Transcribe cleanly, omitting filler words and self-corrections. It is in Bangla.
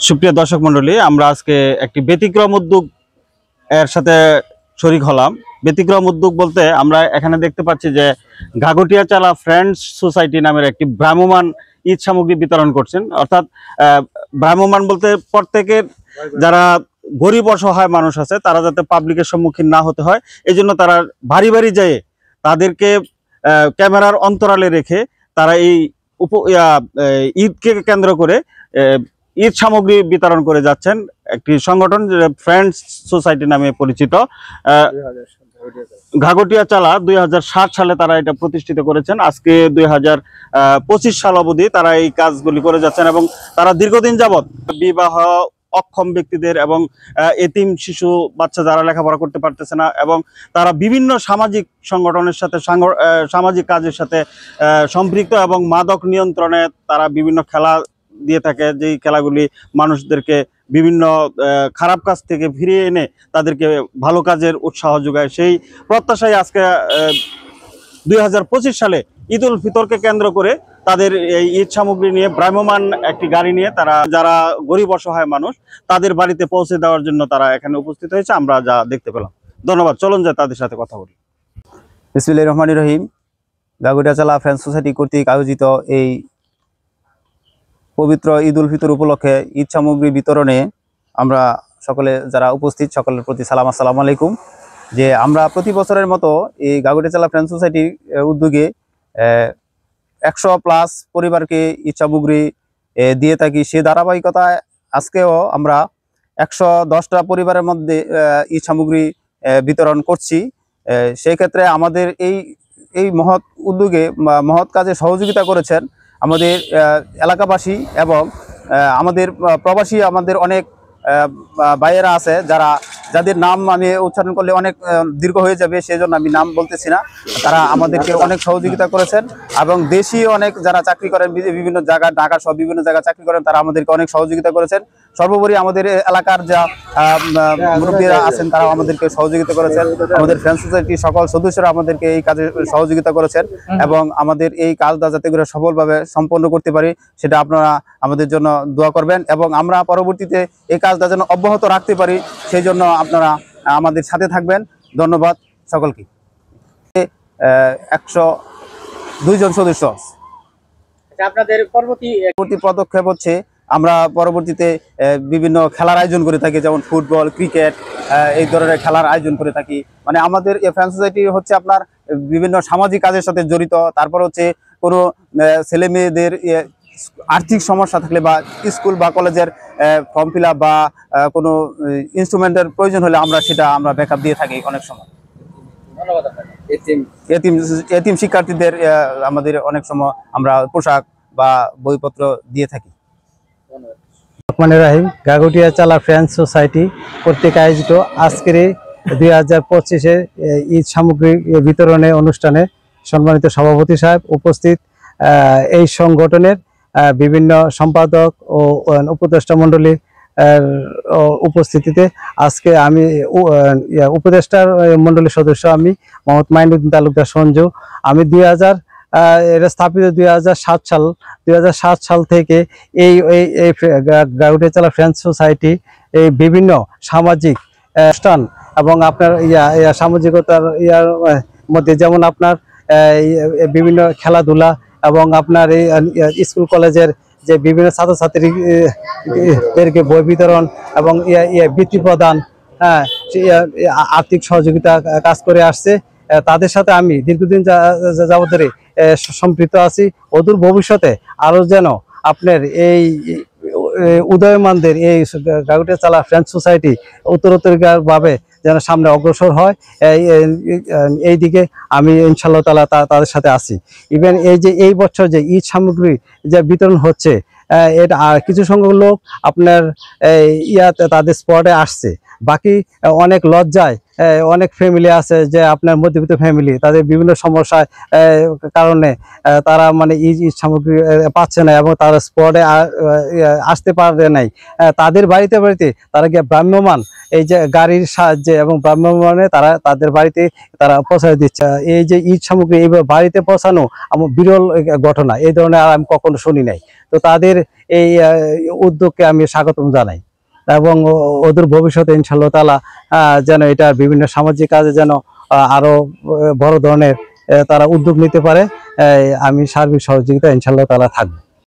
সুপ্রিয় দর্শক মণ্ডলী, আমরা আজকে একটি ব্যতিক্রম উদ্যোগ এর সাথে শরীক হলাম। ব্যতিক্রম উদ্যোগ বলতে আমরা এখানে দেখতে পাচ্ছি যে ঘাঘটিয়াচালা ফ্রেন্ডস সোসাইটি নামের একটি ভ্রাম্যমাণ ঈদ সামগ্রী বিতরণ করছেন। অর্থাৎ ভ্রাম্যমাণ বলতে প্রত্যেকের যারা গরিব অসহায় মানুষ আছে তারা যাতে পাবলিকের সম্মুখীন না হতে হয়, এই জন্য তারা বাড়ি বাড়ি যেয়ে তাদেরকে ক্যামেরার অন্তরালে রেখে তারা এই ঈদকে কেন্দ্র করে ঈদ সামগ্রী বিতরণ করে যাচ্ছেন। একটি সংগঠন ফ্রেন্ডস সোসাইটি নামে পরিচিত, ঘাঘটিয়াচালা 2007 সালে তারা এটা প্রতিষ্ঠিত করেছেন। আজকে 2025 সাল অবধি তারা এই কাজগুলি করে যাচ্ছেন এবং তারা দীর্ঘদিন যাবৎ বিবাহ অক্ষম ব্যক্তিদের এবং এতিম শিশু বাচ্চা যারা লেখাপড়া করতে পারতেছে না এবং তারা বিভিন্ন সামাজিক সংগঠনের সাথে সামাজিক কাজের সাথে সম্পৃক্ত এবং মাদক নিয়ন্ত্রণে তারা বিভিন্ন খেলা দিয়ে থাকে, যেই খেলাগুলি মানুষদেরকে বিভিন্ন খারাপ কাজ থেকে ফিরিয়ে এনে তাদেরকে ভালো কাজের উৎসাহ যোগায়। সেই প্রত্যাশায় আজকে 2025 সালে ঈদ উল ফিতরকে কেন্দ্র করে তাদের এই ঈদ সামগ্রী নিয়ে ভ্রাম্যমাণ একটি গাড়ি নিয়ে তারা যারা গরিব অসহায় মানুষ তাদের বাড়িতে পৌঁছে দেওয়ার জন্য তারা এখানে উপস্থিত হয়েছে, আমরা যা দেখতে পেলাম। ধন্যবাদ। চলুন যে তাদের সাথে কথা বলি। বিসমিল্লাহির রহমানির রহিম। ঘাঘটিয়াচালা ফ্রেন্ডস সোসাইটি কর্তৃক আয়োজিত এই পবিত্র ঈদ উল ফিতর উপলক্ষে ঈদ সামগ্রী বিতরণে আমরা সকলে যারা উপস্থিত সকলের প্রতি সালাম, আসসালামু আলাইকুম। যে আমরা প্রতি বছরের মতো এই ঘাঘটিয়াচালা ফ্রেন্ডস সোসাইটির উদ্যোগে 100+ পরিবারকে ঈদ সামগ্রী দিয়ে থাকি। সে ধারাবাহিকতায় আজকেও আমরা 110টা পরিবারের মধ্যে ঈদ সামগ্রী বিতরণ করছি। সেই ক্ষেত্রে আমাদের এই মহৎ উদ্যোগে মহৎ কাজে সহযোগিতা করেছেন আমাদের এলাকাবাসী এবং আমাদের প্রবাসী আমাদের অনেক ভাইয়েরা আছে যাদের নাম আমি উচ্চারণ করলে অনেক দীর্ঘ হয়ে যাবে, সেই জন্য আমি নাম বলতেছি না। তারা আমাদেরকে অনেক সহযোগিতা করেছেন এবং দেশি অনেক যারা চাকরি করেন বিভিন্ন জায়গায়, ঢাকা সহ বিভিন্ন জায়গায় চাকরি করেন, তারা আমাদেরকে অনেক সহযোগিতা করেছেন। সর্বোপরি আমাদের এলাকার যা মুরব্বীরা আছেন তারাও আমাদেরকে সহযোগিতা করেছেন। আমাদের ফ্রেন্ডস সোসাইটির সকল সদস্যরা আমাদেরকে এই কাজে সহযোগিতা করেছেন এবং আমাদের এই কাজটা যাতে করে সফলভাবে সম্পন্ন করতে পারি সেটা আপনারা আমাদের জন্য দোয়া করবেন এবং আমরা পরবর্তীতে এই কাজটা যেন অব্যাহত রাখতে পারি সেই জন্য আপনারা আমাদের সাথে থাকবেন। ধন্যবাদ সকলকে। 102 জন সদস্য। আপনাদের পরবর্তী পদক্ষেপ হচ্ছে আমরা পরবর্তীতে বিভিন্ন খেলার আয়োজন করে থাকি, যেমন ফুটবল, ক্রিকেট, এই ধরনের খেলার আয়োজন করে থাকি। মানে আমাদের এই ফ্রেন্ডস সোসাইটি হচ্ছে আপনার বিভিন্ন সামাজিক কাজের সাথে জড়িত। তারপর হচ্ছে কোনো ছেলে মেয়েদের আর্থিক সমস্যা থাকলে বা স্কুল বা কলেজের ফর্ম ফিল আপ বা কোনো ইনস্ট্রুমেন্টের প্রয়োজন হলে সেটা আমরা ব্যাকআপ দিয়ে থাকি অনেক সময়। এতিম শিক্ষার্থীদের আমাদের অনেক সময় আমরা পোশাক বা বইপত্র দিয়ে থাকি। রহমানির ঘাঘটিয়াচালা ফ্রেন্ডস সোসাইটি কর্তৃক আয়োজিত আজকের 2025-এর ঈদ সামগ্রী বিতরণে অনুষ্ঠানে সম্মানিত সভাপতি সাহেব উপস্থিত, এই সংগঠনের বিভিন্ন সম্পাদক ও উপদেষ্টা মণ্ডলী উপস্থিতিতে আজকে আমি উপদেষ্টার মণ্ডলীর সদস্য আমি মোহাম্মদ মাইনুদ্দিন তালুকদার সঞ্জু। আমি এটা স্থাপিত 2007 সাল থেকে এই ঘাঘটিয়াচালা ফ্রেন্ডস সোসাইটি এই বিভিন্ন সামাজিক অনুষ্ঠান এবং আপনার সামাজিকতার মধ্যে যেমন আপনার বিভিন্ন খেলাধুলা এবং আপনার এই স্কুল কলেজের যে বিভিন্ন ছাত্রছাত্রীদেরকে বই বিতরণ এবং বৃত্তি প্রদান, আর্থিক সহযোগিতা কাজ করে আসছে। তাদের সাথে আমি দীর্ঘদিন যাবত ধরে সম্পৃক্ত আছি। অদূর ভবিষ্যতে আরও যেন আপনার এই উদয়মানদের এই ঘাঘটিয়াচালা ফ্রেন্ডস সোসাইটি উত্তরোত্তরভাবে যেন সামনে অগ্রসর হয়, এই দিকে আমি ইনশাআল্লাহ তাআলা তাদের সাথে আছি। ইভেন এই বছর যে ঈদ সামগ্রী যে বিতরণ হচ্ছে, এটা কিছু সংখ্যক লোক আপনার তাদের স্পটে আসছে, বাকি অনেক লজ্জায় অনেক ফ্যামিলি আছে যে আপনার মধ্যবিত্ত ফ্যামিলি, তাদের বিভিন্ন সমস্যার কারণে তারা মানে ঈদ সামগ্রী পাচ্ছে না এবং তারা স্পটে আসতে পারে নাই। তাদের বাড়িতে বাড়িতে তারা গিয়ে ভ্রাম্যমাণ এই যে গাড়ির সাহায্যে এবং ভ্রাম্যমাণে তারা তাদের বাড়িতে তারা পৌঁছায় দিচ্ছে। এই যে ঈদ সামগ্রী এইভাবে বাড়িতে পৌঁছানো আমার বিরল ঘটনা, এই ধরনের আর আমি কখনো শুনি নাই। তো তাদের এই উদ্যোগকে আমি স্বাগতম জানাই এবং ওদের ভবিষ্যতে ইনশাআল্লাহ তাআলা যেন এটা বিভিন্ন সামাজিক কাজে যেন আরো বড় ধরনের তারা উদ্যোগ নিতে পারে, আমি সার্বিক সহযোগিতা ইনশাআল্লাহ তাআলা থাকবো।